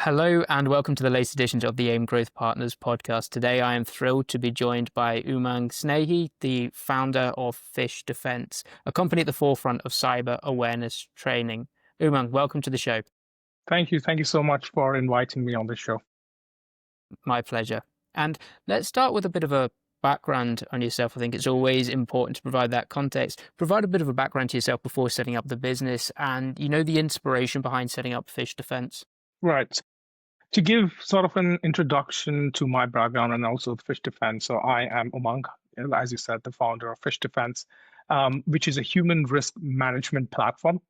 Hello and welcome to the latest edition of the AIIM Growth Partners podcast. Today I am thrilled to be joined by Umang Snehi, the founder of Phish Defense, a company at the forefront of cyber awareness training. Umang, welcome to the show. Thank you. Thank you so much for inviting me on this show. My pleasure. And let's start with a bit of a background on yourself. I think it's always important to provide that context. Provide a bit of a background to yourself before setting up the business and, the inspiration behind setting up Phish Defense. Right. To give sort of an introduction to my background and also Phish Defense. So I am Umang, as you said, the founder of Phish Defense, which is a human risk management platform,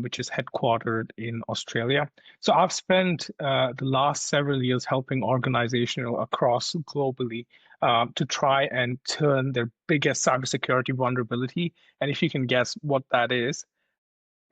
which is headquartered in Australia. So I've spent the last several years helping organizations across globally to try and turn their biggest cybersecurity vulnerability. And if you can guess what that is,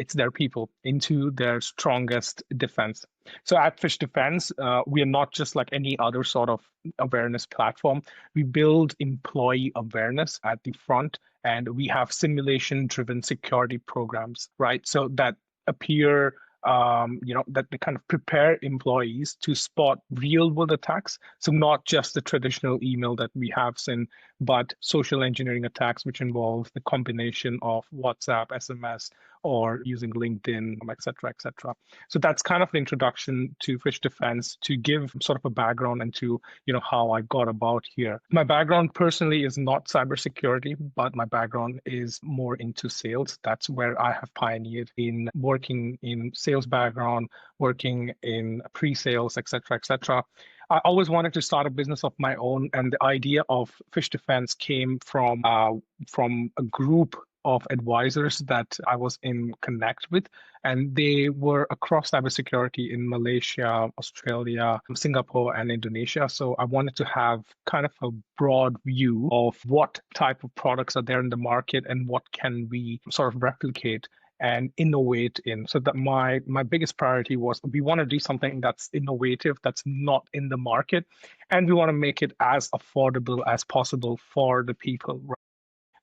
it's their people into their strongest defense. So at Phish Defense, we are not just like any other sort of awareness platform. We build employee awareness at the front, and we have simulation-driven security programs, right? So that appear, that they kind of prepare employees to spot real-world attacks. So not just the traditional email that we have seen, but social engineering attacks, which involve the combination of WhatsApp, SMS, or using LinkedIn, et cetera, et cetera. So that's kind of the introduction to Phish Defense to give sort of a background into, how I got about here. My background personally is not cybersecurity, but my background is more into sales. That's where I have pioneered in working in sales background, working in pre-sales, et cetera, et cetera. I always wanted to start a business of my own, and the idea of Phish Defense came from a group of advisors that I was in connect with, and they were across cybersecurity in Malaysia, Australia, Singapore, and Indonesia. So I wanted to have kind of a broad view of what type of products are there in the market and what can we sort of replicate and innovate in. So that my biggest priority was we want to do something that's innovative, that's not in the market, and we want to make it as affordable as possible for the people. Right?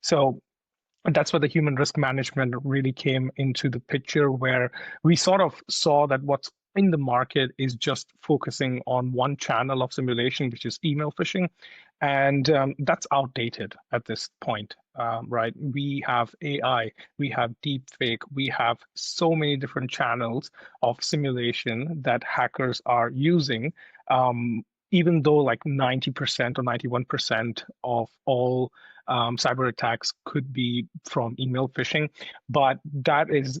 So that's where the human risk management really came into the picture, where we sort of saw that what's in the market is just focusing on one channel of simulation, which is email phishing. And that's outdated at this point, right? We have AI, we have deepfake, we have so many different channels of simulation that hackers are using. Even though like 90% or 91% of all cyber attacks could be from email phishing, but that is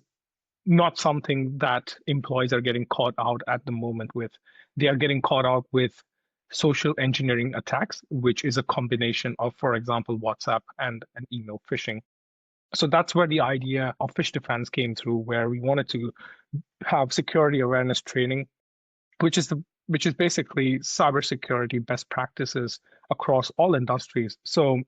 not something that employees are getting caught out at the moment with. They are getting caught out with social engineering attacks, which is a combination of, for example, WhatsApp and email phishing. So that's where the idea of Phish Defense came through, where we wanted to have security awareness training, which is basically cybersecurity best practices across all industries. So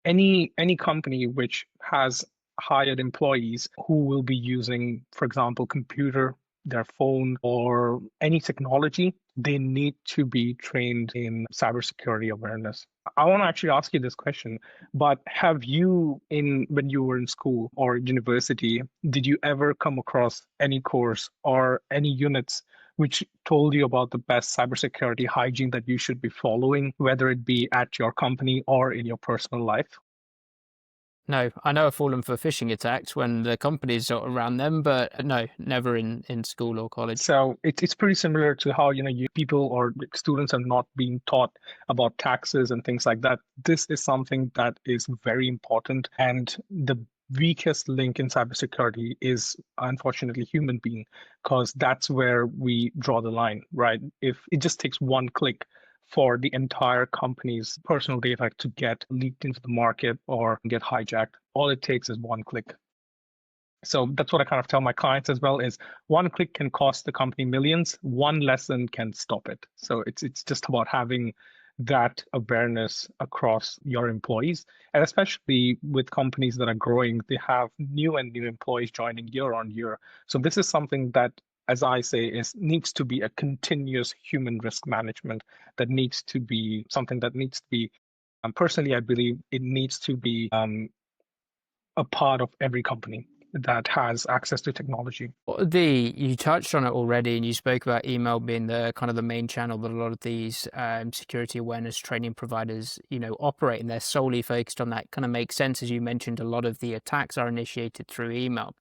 any company which has hired employees who will be using, for example, computer, their phone, or any technology, they need to be trained in cybersecurity awareness. I want to actually ask you this question, but have you, when you were in school or university, did you ever come across any course or any units which told you about the best cybersecurity hygiene that you should be following, whether it be at your company or in your personal life? No, I know I've fallen for phishing attacks when the company's around them, but no, never in school or college. So it's pretty similar to how people or students are not being taught about taxes and things like that. This is something that is very important, and the weakest link in cybersecurity is unfortunately human being, because that's where we draw the line, right? If it just takes one click for the entire company's personal data to get leaked into the market or get hijacked, all it takes is one click. So that's what I kind of tell my clients as well, is one click can cost the company millions, one lesson can stop it. So it's just about having that awareness across your employees. And especially with companies that are growing, they have new and new employees joining year on year. So this is something that, as I say, needs to be a continuous human risk management, that needs to be something that needs to be, personally, I believe it needs to be a part of every company. that has access to technology. You touched on it already, and you spoke about email being the kind of the main channel that a lot of these security awareness training providers, operate, and they're solely focused on that. Kind of makes sense, as you mentioned. A lot of the attacks are initiated through email.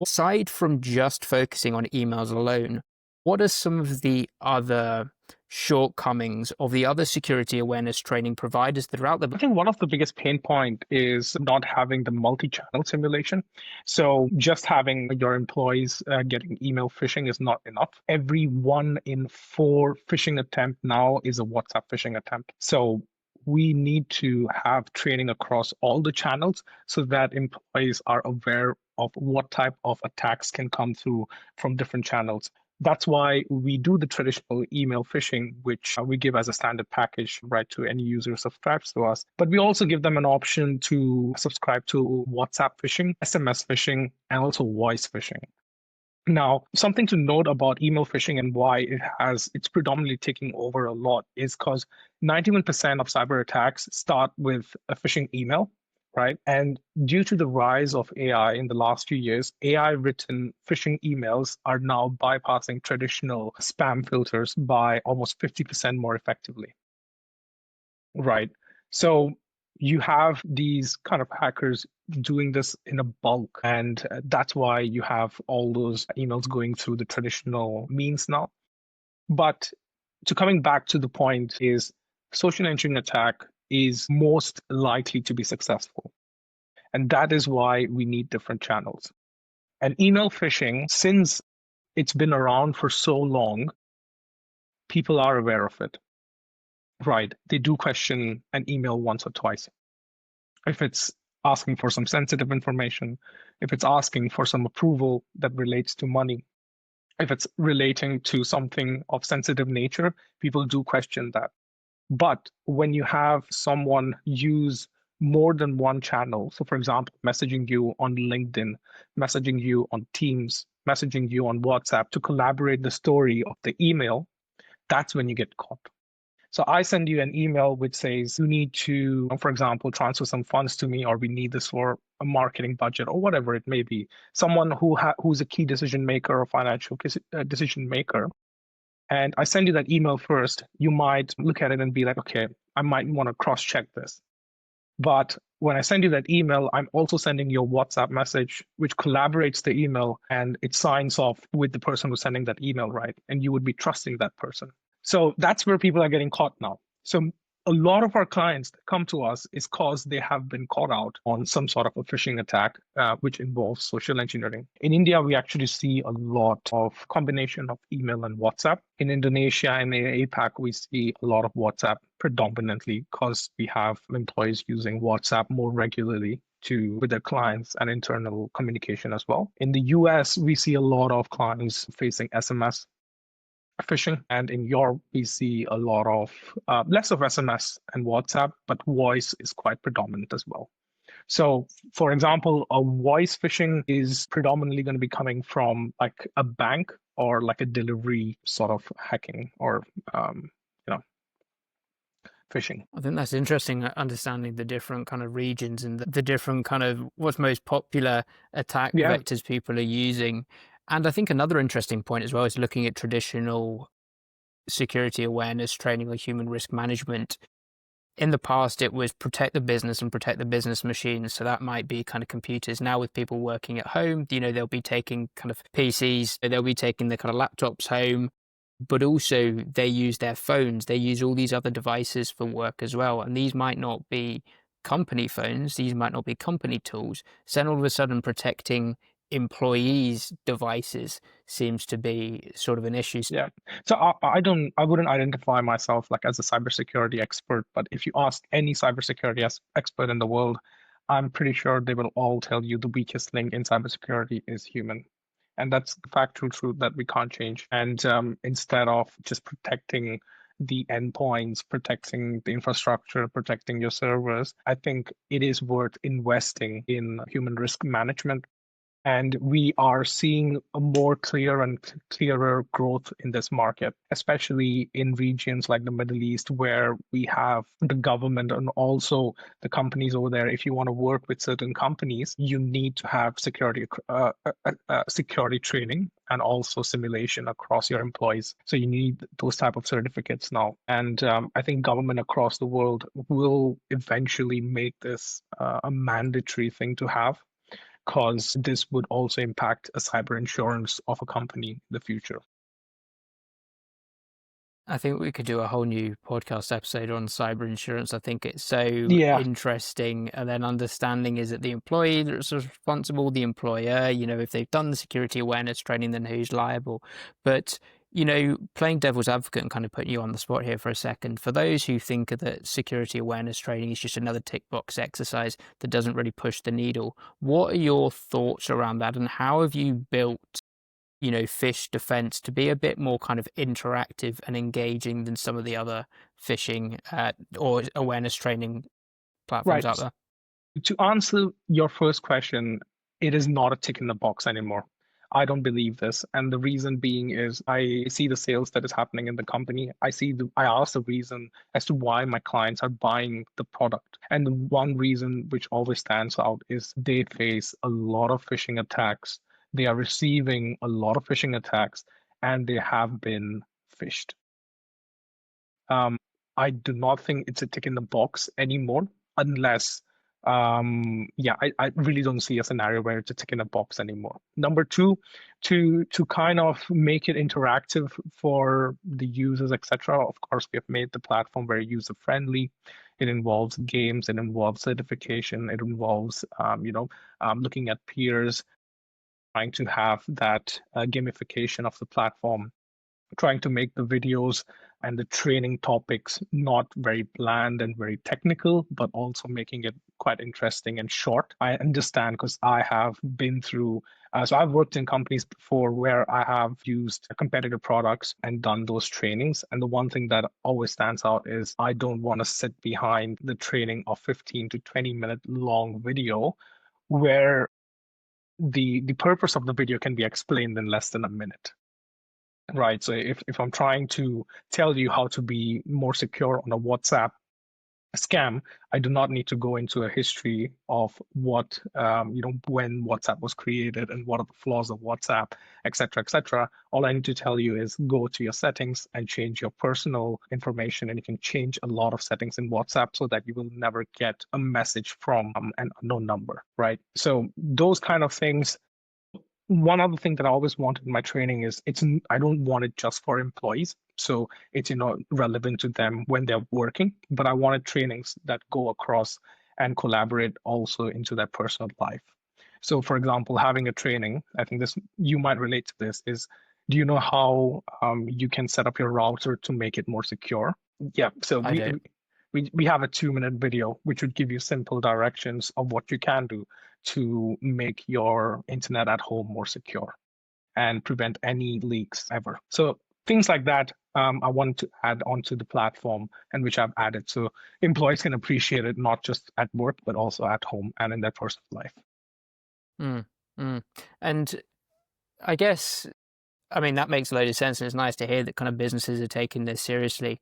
Aside from just focusing on emails alone, what are some of the other shortcomings of the other security awareness training providers that are out there? I think one of the biggest pain point is not having the multi-channel simulation. So just having your employees getting email phishing is not enough. Every 1 in 4 phishing attempt now is a WhatsApp phishing attempt. So we need to have training across all the channels so that employees are aware of what type of attacks can come through from different channels. That's why we do the traditional email phishing, which we give as a standard package right to any user who subscribes to us. But we also give them an option to subscribe to WhatsApp phishing, SMS phishing, and also voice phishing. Now, something to note about email phishing and why it's predominantly taking over a lot is because 91% of cyber attacks start with a phishing email, right? And due to the rise of AI in the last few years, AI written phishing emails are now bypassing traditional spam filters by almost 50% more effectively. Right. So you have these kind of hackers doing this in a bulk, and that's why you have all those emails going through the traditional means now. But to coming back to the point is social engineering attack is most likely to be successful. And that is why we need different channels. And email phishing, since it's been around for so long, people are aware of it. Right. They do question an email once or twice. If it's asking for some sensitive information, if it's asking for some approval that relates to money, if it's relating to something of sensitive nature, people do question that. But when you have someone use more than one channel, so for example, messaging you on LinkedIn, messaging you on Teams, messaging you on WhatsApp to collaborate the story of the email, that's when you get caught. So I send you an email which says you need to, for example, transfer some funds to me, or we need this for a marketing budget, or whatever it may be. Someone who's a key decision maker or financial decision maker. And I send you that email first. You might look at it and be like, okay, I might want to cross check this. But when I send you that email, I'm also sending you a WhatsApp message, which collaborates the email and it signs off with the person who's sending that email, right? And you would be trusting that person. So that's where people are getting caught now. So a lot of our clients that come to us is because they have been caught out on some sort of a phishing attack, which involves social engineering. In India, we actually see a lot of combination of email and WhatsApp. In Indonesia and in APAC, we see a lot of WhatsApp predominantly because we have employees using WhatsApp more regularly with their clients and internal communication as well. In the US, we see a lot of clients facing SMS phishing, and in Europe we see a lot of less of SMS and WhatsApp, but voice is quite predominant as well. So for example, a voice phishing is predominantly going to be coming from like a bank or like a delivery sort of hacking or phishing. I think that's interesting, understanding the different kind of regions and the different kind of what's most popular attack vectors people are using. And I think another interesting point as well is looking at traditional security awareness training or human risk management. In the past, it was protect the business and protect the business machines. So that might be kind of computers. Now with people working at home, they'll be taking kind of PCs, they'll be taking the kind of laptops home, but also they use their phones. They use all these other devices for work as well. And these might not be company phones. These might not be company tools. So then all of a sudden protecting employees' devices seems to be sort of an issue. Yeah. So I wouldn't identify myself like as a cybersecurity expert, but if you ask any cybersecurity expert in the world, I'm pretty sure they will all tell you the weakest link in cybersecurity is human. And that's the factual truth that we can't change. And instead of just protecting the endpoints, protecting the infrastructure, protecting your servers, I think it is worth investing in human risk management. And we are seeing a more clear and clearer growth in this market, especially in regions like the Middle East, where we have the government and also the companies over there. If you want to work with certain companies, you need to have security training and also simulation across your employees. So you need those type of certificates now. And I think government across the world will eventually make this a mandatory thing to have, because this would also impact a cyber insurance of a company in the future. I think we could do a whole new podcast episode on cyber insurance. I think it's so Yeah, interesting. And then understanding, is it the employee that's responsible, the employer, if they've done the security awareness training, then who's liable? But, playing devil's advocate and kind of putting you on the spot here for a second, for those who think that security awareness training is just another tick box exercise that doesn't really push the needle, what are your thoughts around that? And how have you built Phish Defense to be a bit more kind of interactive and engaging than some of the other phishing or awareness training platforms right. out there? To answer your first question, it is not a tick in the box anymore. I don't believe this. And the reason being is I see the sales that is happening in the company. I ask the reason as to why my clients are buying the product. And the one reason which always stands out is they face a lot of phishing attacks. They are receiving a lot of phishing attacks, and they have been phished. Um, I do not think it's a tick in the box anymore, unless, yeah, I really don't see a scenario where it's a tick in the box anymore. Number two, to kind of make it interactive for the users, etc. Of course, we have made the platform very user friendly. It involves games, it involves certification, it involves, looking at peers, trying to have that gamification of the platform, trying to make the videos and the training topics not very bland and very technical, but also making it quite interesting and short. I understand because I have been through, so I've worked in companies before where I have used competitor products and done those trainings. And the one thing that always stands out is I don't want to sit behind the training of 15 to 20-minute long video where the purpose of the video can be explained in less than a minute. Right. So if I'm trying to tell you how to be more secure on a WhatsApp scam, I do not need to go into a history of what, when WhatsApp was created and what are the flaws of WhatsApp, et cetera, et cetera. All I need to tell you is go to your settings and change your personal information. And you can change a lot of settings in WhatsApp so that you will never get a message from an unknown number. Right. So those kind of things. One other thing that I always wanted in my training is I don't want it just for employees. So it's relevant to them when they're working, but I wanted trainings that go across and collaborate also into their personal life. So for example, having a training, I think this you might relate to this, is do you know how you can set up your router to make it more secure? Yeah, so I do. we have a 2-minute video which would give you simple directions of what you can do to make your internet at home more secure and prevent any leaks ever. So things like that, I want to add onto the platform, and which I've added so employees can appreciate it not just at work but also at home and in their personal life. Mm, mm. And I guess, that makes a load of sense, and it's nice to hear that kind of businesses are taking this seriously.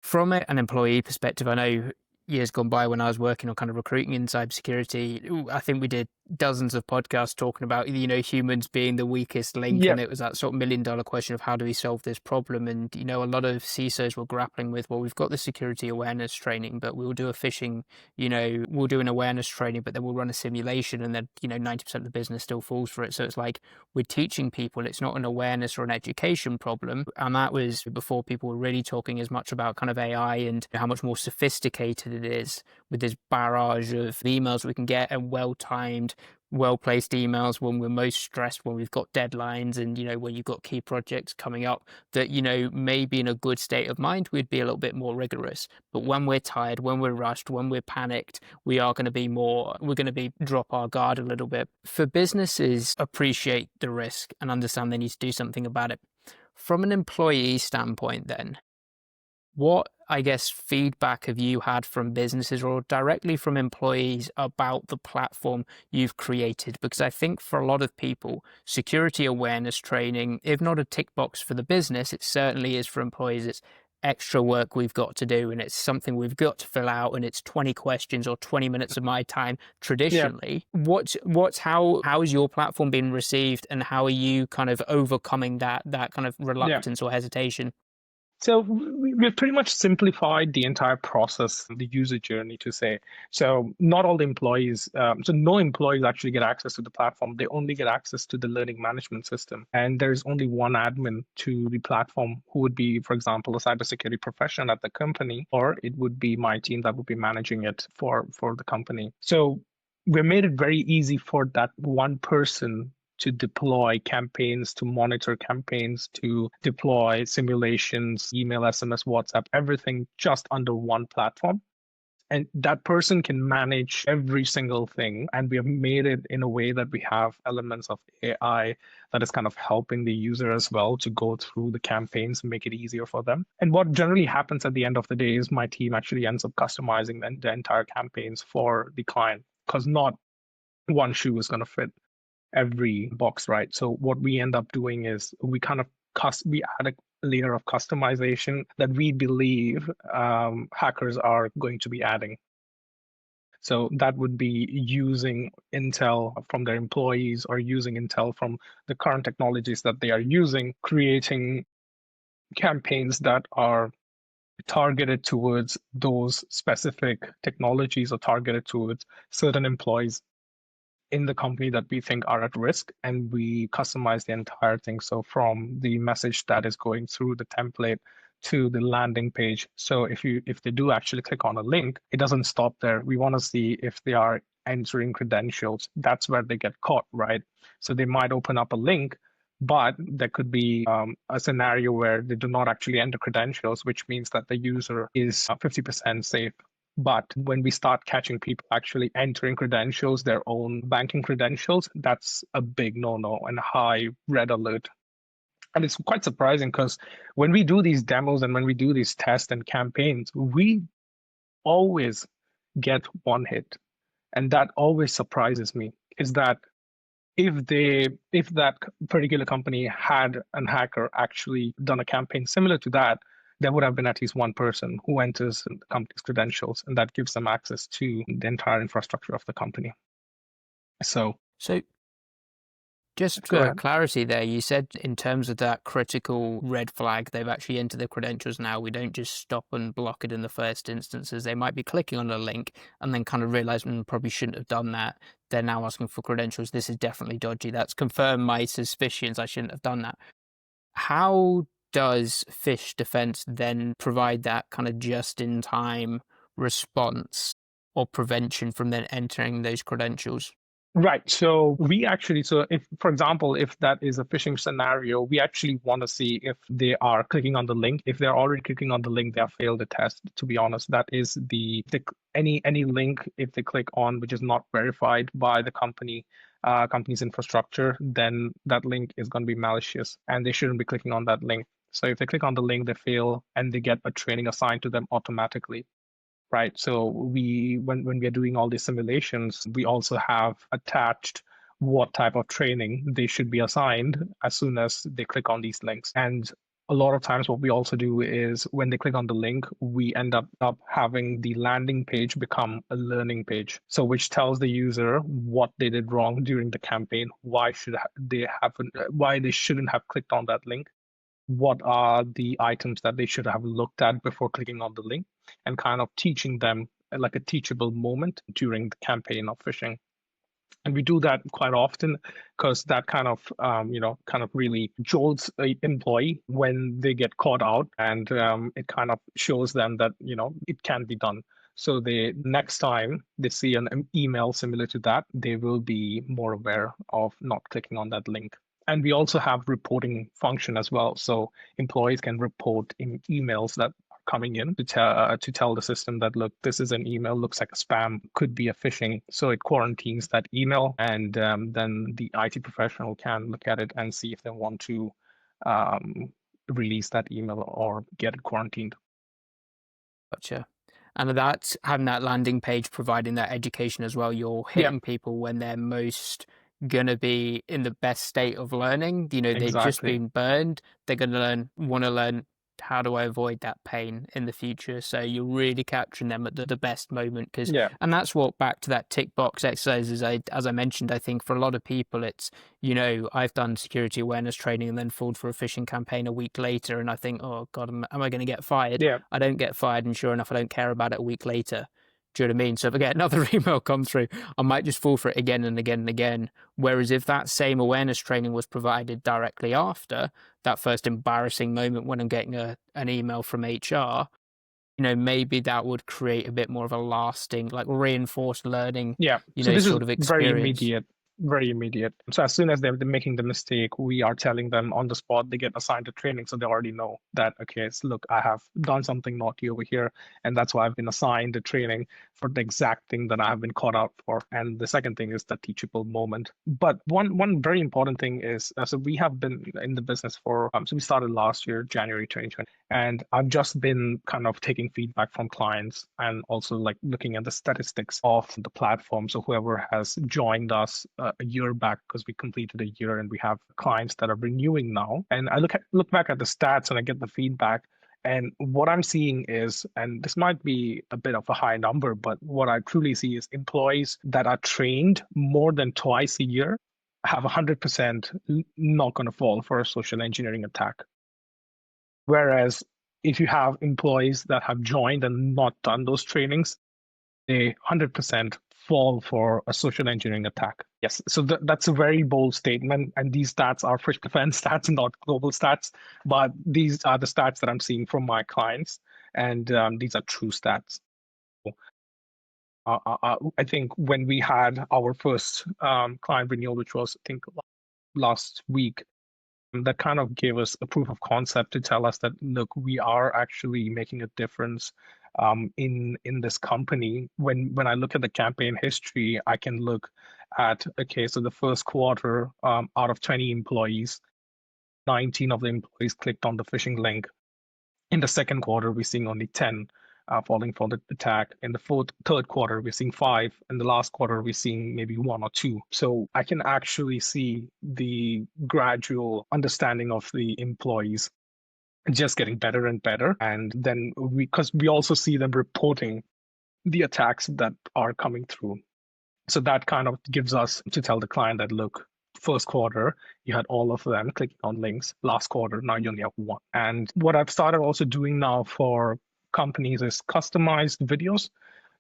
From an employee perspective, I know years gone by when I was working on kind of recruiting in cybersecurity, I think we did dozens of podcasts talking about, humans being the weakest link. Yeah, And it was that sort of $1 million question of how do we solve this problem? And, a lot of CISOs were grappling with, well, we've got the security awareness training, but we'll do a phishing, we'll do an awareness training, but then we'll run a simulation, and then, 90% of the business still falls for it. So it's like we're teaching people, it's not an awareness or an education problem. And that was before people were really talking as much about kind of AI and how much more sophisticated it is with this barrage of emails we can get, and well-timed, well-placed emails when we're most stressed, when we've got deadlines, and when you've got key projects coming up that maybe in a good state of mind we'd be a little bit more rigorous, but when we're tired, when we're rushed, when we're panicked, we're going to be drop our guard a little bit. For businesses, appreciate the risk and understand they need to do something about it. From an employee standpoint, then, what I guess, feedback have you had from businesses or directly from employees about the platform you've created? Because I think for a lot of people, security awareness training, if not a tick box for the business, it certainly is for employees. It's extra work we've got to do and it's something we've got to fill out and it's 20 questions or 20 minutes of my time Yeah. traditionally. How has your platform been received and how are you kind of overcoming that kind of Yeah. reluctance or hesitation? So we've pretty much simplified the entire process, the user journey to say. So not all the employees, so no employees actually get access to the platform. They only get access to the learning management system. And there's only one admin to the platform who would be, for example, a cybersecurity professional at the company, or it would be my team that would be managing it for the company. So we made it very easy for that one person to deploy campaigns, to monitor campaigns, to deploy simulations, email, SMS, WhatsApp, everything just under one platform. And that person can manage every single thing. And we have made it in a way that we have elements of AI that is kind of helping the user as well to go through the campaigns and make it easier for them. And what generally happens at the end of the day is my team actually ends up customizing the entire campaigns for the client because not one shoe is going to fit every box, right? So what we end up doing is we kind of we add a layer of customization that we believe hackers are going to be adding. So that would be using intel from their employees or using intel from the current technologies that they are using, creating campaigns that are targeted towards those specific technologies or targeted towards certain employees in the company that we think are at risk, and we customize the entire thing. So from the message that is going through the template to the landing page. So if they do actually click on a link, it doesn't stop there. We want to see if they are entering credentials. That's where they get caught, right? So they might open up a link, but there could be a scenario where they do not actually enter credentials, which means that the user is 50% safe. But when we start catching people actually entering credentials, their own banking credentials, that's a big no-no and a high red alert. And it's quite surprising because when we do these demos and when we do these tests and campaigns, we always get one hit. And that always surprises me, is that if that particular company had a hacker actually done a campaign similar to that, there would have been at least one person who enters the company's credentials, and that gives them access to the entire infrastructure of the company. So So just go for ahead. clarity there, you said in terms of that critical red flag, they've actually entered the credentials now. We don't just stop and block it in the first instances. They might be clicking on a link and then kind of realize, probably shouldn't have done that. They're now asking for credentials. This is definitely dodgy. That's confirmed my suspicions. I shouldn't have done that. How does Phish Defense then provide that kind of just-in-time response or prevention from then entering those credentials? Right. So we actually, so if, for example, if that is a phishing scenario, we actually want to see if they are clicking on the link. If they're already clicking on the link, they have failed the test. To be honest, that is any link if they click on which is not verified by the company's infrastructure, then that link is going to be malicious, and they shouldn't be clicking on that link. So if they click on the link, they fail, and they get a training assigned to them automatically. Right. So when we are doing all these simulations, we also have attached what type of training they should be assigned as soon as they click on these links. And a lot of times what we also do is when they click on the link, we end up having the landing page become a learning page. So which tells the user what they did wrong during the campaign, why they shouldn't have clicked on that link, what are the items that they should have looked at before clicking on the link, and kind of teaching them like a teachable moment during the campaign of phishing. And we do that quite often because that kind of kind of really jolts a employee when they get caught out, and it kind of shows them that it can be done. So the next time they see an email similar to that, they will be more aware of not clicking on that link. And we also have reporting function as well. So employees can report in emails that are coming in to tell the system that, look, this is an email, looks like a spam, could be a phishing. So it quarantines that email, and then the IT professional can look at it and see if they want to release that email or get it quarantined. Gotcha. And that's having that landing page, providing that education as well. You're Yeah, hitting people when they're most gonna be in the best state of learning. They've just exactly. been burned. They're gonna want to learn how do I avoid that pain in the future. So you're really capturing them at the best moment, because, Yeah, and that's what back to that tick box exercise. As I mentioned, I think for a lot of people, it's I've done security awareness training and then falled for a phishing campaign a week later, and I think, oh God, am I going to get fired? yeah, I don't get fired, and sure enough, I don't care about it a week later. Do you know what I mean? So if I get another email come through, I might just fall for it again and again and again. Whereas if that same awareness training was provided directly after that first embarrassing moment when I'm getting an email from HR, maybe that would create a bit more of a lasting, like reinforced learning, yeah. So this is sort of very experience. immediate, very immediate. So as soon as they're making the mistake, we are telling them on the spot. They get assigned to training, so they already know that, okay, so look, I have done something naughty over here, and that's why I've been assigned to training for the exact thing that I have been caught out for. And the second thing is the teachable moment. But one very important thing is, so we have been in the business for so we started last year, January 2020. And I've just been kind of taking feedback from clients and also like looking at the statistics of the platform. So whoever has joined us a year back, because we completed a year and we have clients that are renewing now. And I look back at the stats and I get the feedback. And what I'm seeing is, and this might be a bit of a high number, but what I truly see is employees that are trained more than twice a year have 100% not going to fall for a social engineering attack. Whereas if you have employees that have joined and not done those trainings, they 100% fall for a social engineering attack. Yes, so that's a very bold statement. And these stats are Phish Defense stats, not global stats. But these are the stats that I'm seeing from my clients. And these are true stats. I think when we had our first client renewal, which was, I think, last week, that kind of gave us a proof of concept to tell us that, look, we are actually making a difference in this company. When I look at the campaign history, I can look at, okay, so the first quarter, out of 20 employees, 19 of the employees clicked on the phishing link. In the second quarter, we're seeing only 10 falling for the attack. In the third quarter, we're seeing 5. In the last quarter, we're seeing maybe 1 or 2. So I can actually see the gradual understanding of the employees just getting better and better. And then because we also see them reporting the attacks that are coming through. So that kind of gives us to tell the client that, look, first quarter, you had all of them clicking on links. Last quarter, now you only have 1. And what I've started also doing now for companies is customized videos.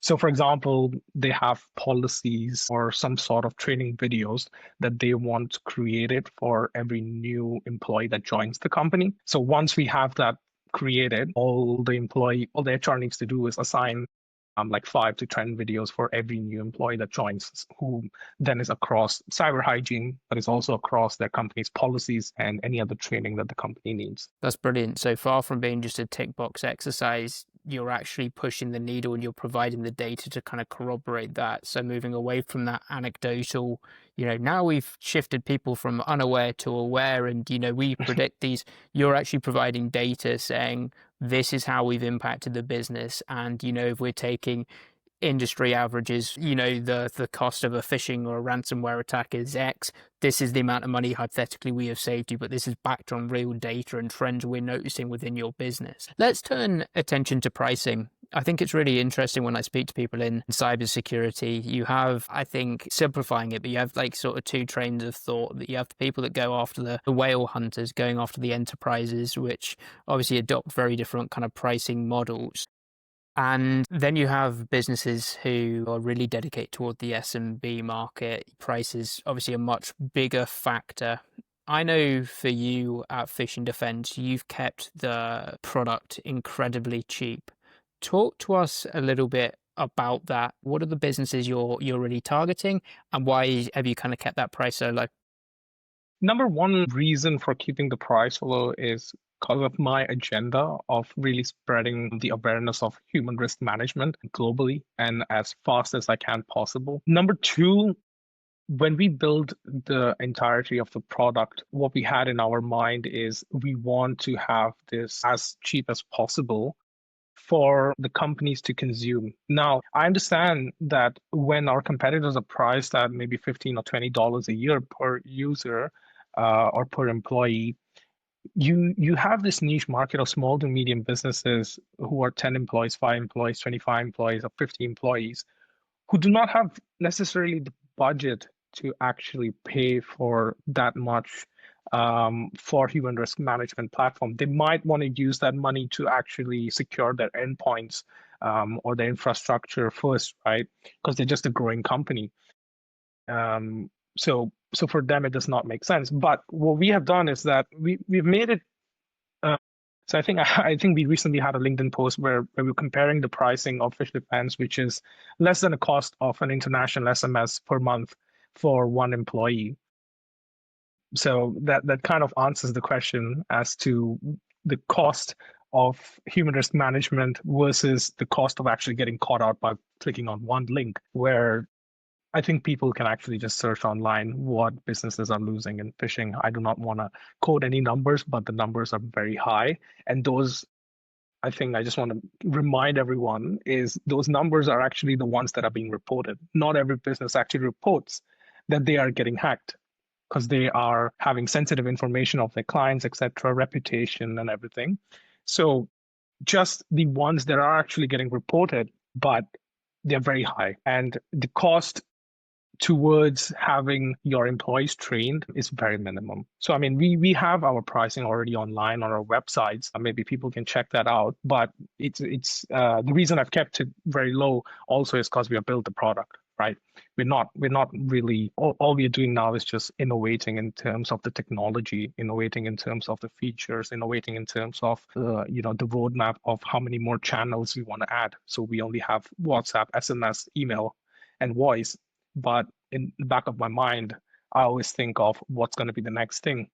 So, for example, they have policies or some sort of training videos that they want created for every new employee that joins the company. So once we have that created, all the HR needs to do is assign like 5 to 10 videos for every new employee that joins, who then is across cyber hygiene, but is also across their company's policies and any other training that the company needs. That's brilliant. So far from being just a tick box exercise, you're actually pushing the needle and you're providing the data to kind of corroborate that. So moving away from that anecdotal, now we've shifted people from unaware to aware, and, we predict these. You're actually providing data saying this is how we've impacted the business. And, if we're taking industry averages, the cost of a phishing or a ransomware attack is X. This is the amount of money hypothetically we have saved you, but this is backed on real data and trends we're noticing within your business. Let's turn attention to pricing. I think it's really interesting when I speak to people in cybersecurity. You have, I think, simplifying it, but you have like sort of 2 trains of thought. That you have the people that go after the whale hunters, going after the enterprises, which obviously adopt very different kind of pricing models. And then you have businesses who are really dedicated toward the SMB market. Price is obviously a much bigger factor. I know for you at Phish Defense, you've kept the product incredibly cheap. Talk to us a little bit about that. What are the businesses you're really targeting, and why have you kind of kept that price so low? Number one reason for keeping the price low is because of my agenda of really spreading the awareness of human risk management globally and as fast as I can possible. Number two, when we build the entirety of the product, what we had in our mind is we want to have this as cheap as possible for the companies to consume. Now, I understand that when our competitors are priced at maybe $15 or $20 a year per user or per employee, you have this niche market of small to medium businesses who are 10 employees, 5 employees, 25 employees, or 50 employees who do not have necessarily the budget to actually pay for that much for human risk management platform. They might want to use that money to actually secure their endpoints or their infrastructure first, right? Because they're just a growing company. So for them, it does not make sense. But what we have done is that we've made it. So I think we recently had a LinkedIn post where we were comparing the pricing of Phish Defense, which is less than the cost of an international SMS per month for one employee. So that kind of answers the question as to the cost of human risk management versus the cost of actually getting caught out by clicking on one link, where I think people can actually just search online what businesses are losing in phishing. I do not want to quote any numbers, but the numbers are very high. And those, I think I just want to remind everyone, is those numbers are actually the ones that are being reported. Not every business actually reports that they are getting hacked because they are having sensitive information of their clients, etc., reputation and everything. So just the ones that are actually getting reported, but they're very high. And the cost towards having your employees trained is very minimum. So I mean, we have our pricing already online on our websites. Maybe people can check that out. But it's the reason I've kept it very low also is because we have built the product, right? We're not really, all we're doing now is just innovating in terms of the technology, innovating in terms of the features, innovating in terms of the roadmap of how many more channels we want to add. So we only have WhatsApp, SMS, email, and voice. But in the back of my mind, I always think of what's going to be the next thing.